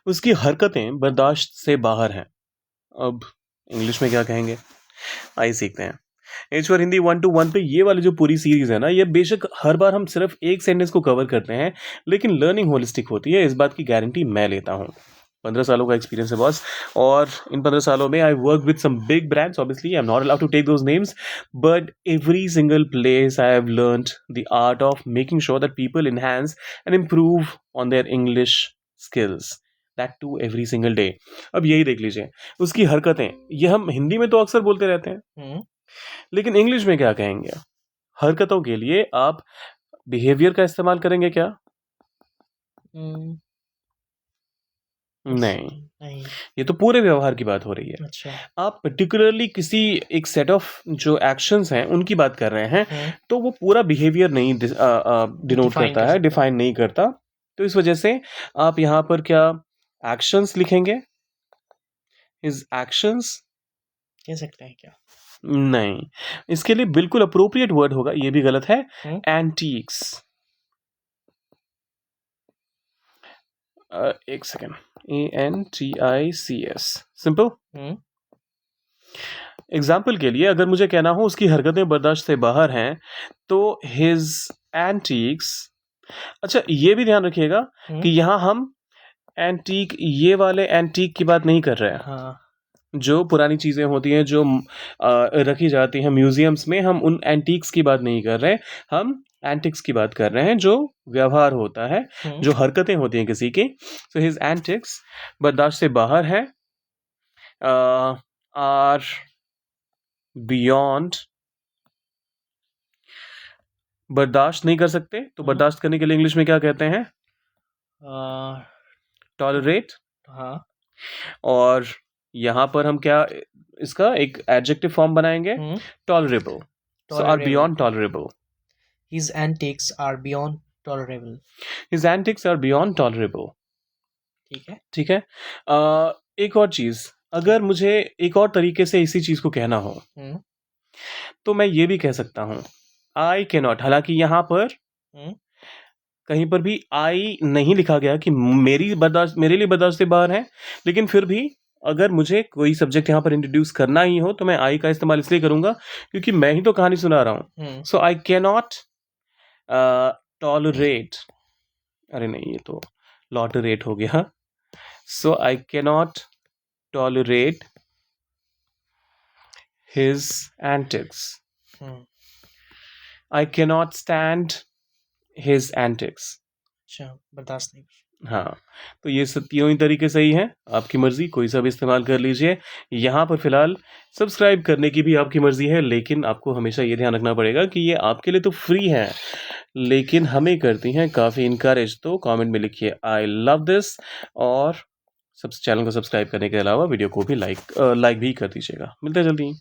उसकी हरकतें बर्दाश्त से बाहर हैं। अब इंग्लिश में क्या कहेंगे, आइए सीखते हैं। एच फॉर हिंदी 1 to 1 पे ये वाली जो पूरी सीरीज है ना, ये बेशक हर बार हम सिर्फ एक सेंटेंस को कवर करते हैं, लेकिन लर्निंग होलिस्टिक होती है, इस बात की गारंटी मैं लेता हूँ। 15 सालों का एक्सपीरियंस है बॉस, और इन 15 सालों में I work with some big brands. Obviously I am not allowed to take those names, but every single place I have learned the art of making sure that people enhance and improve on their English skills, that too every single day। अब यही देख लीजिए, उसकी हरकतें, ये हम हिंदी में तो अक्सर बोलते रहते हैं, लेकिन इंग्लिश में क्या कहेंगे? हरकतों के लिए आप बिहेवियर का इस्तेमाल करेंगे क्या? नहीं, नहीं। ये तो पूरे व्यवहार की बात हो रही है। अच्छा। आप पर्टिकुलरली किसी एक सेट ऑफ जो एक्शंस हैं उनकी बात कर रहे हैं, तो वो पूरा बिहेवियर नहीं डिनोट Define करता कर है, सकते डिफाइन नहीं करता। तो इस वजह से आप यहाँ पर क्या एक्शंस लिखेंगे? His actions? कह सकते हैं क्या? नहीं, इसके लिए बिल्कुल अप्रोप्रिएट वर्ड होगा, ये भी गलत है, एंटीक्स। एक सेकेंड, ANTICS, सिंपल। एग्जाम्पल के लिए अगर मुझे कहना हो उसकी हरकतें बर्दाश्त से बाहर हैं, तो हिज एंटीक्स। अच्छा, ये भी ध्यान रखिएगा कि यहाँ हम एंटीक, ये वाले एंटीक की बात नहीं कर रहे हैं। हाँ। जो पुरानी चीजें होती हैं, जो रखी जाती हैं म्यूजियम्स में, हम उन एंटीक्स की बात नहीं कर रहे, हम एंटिक्स की बात कर रहे हैं, जो व्यवहार होता है, जो हरकतें होती हैं किसी की। सो हिज एंटिक्स बर्दाश्त से बाहर है, आर बियॉन्ड। बर्दाश्त नहीं कर सकते, तो बर्दाश्त करने के लिए इंग्लिश में क्या कहते हैं? टॉलरेट। हाँ। और यहाँ पर हम क्या इसका एक एडजेक्टिव फॉर्म बनाएंगे? Tolerable. So are beyond tolerable. His antics are beyond tolerable. His antics are beyond tolerable. ठीक है। ठीक है। एक और चीज, अगर मुझे एक और तरीके से इसी चीज को कहना हो, तो मैं ये भी कह सकता हूँ, आई कैन नॉट। हालांकि यहाँ पर कहीं पर भी आई नहीं लिखा गया कि मेरे लिए बर्दाश्त से बाहर है, लेकिन फिर भी अगर मुझे कोई सब्जेक्ट यहाँ पर इंट्रोड्यूस करना ही हो, तो मैं आई का इस्तेमाल इसलिए करूंगा क्योंकि मैं ही तो कहानी सुना रहा हूँ। So I can not tolerate, अरे नहीं, ये तो लॉटरेट हो गया। So I can not tolerate his antics. I can not stand his antics. अच्छा, बर्दाश्त नहीं। हाँ, तो ये सब तीनों ही तरीके सही हैं, आपकी मर्जी, कोई सा भी इस्तेमाल कर लीजिए। यहाँ पर फिलहाल सब्सक्राइब करने की भी आपकी मर्जी है, लेकिन आपको हमेशा ये ध्यान रखना पड़ेगा कि ये आपके लिए तो फ्री है, लेकिन हमें करती हैं काफ़ी इनकरेज। तो कमेंट में लिखिए आई लव दिस, और चैनल को सब्सक्राइब करने के अलावा वीडियो को भी लाइक भी कर दीजिएगा। मिलते हैं जल्दी।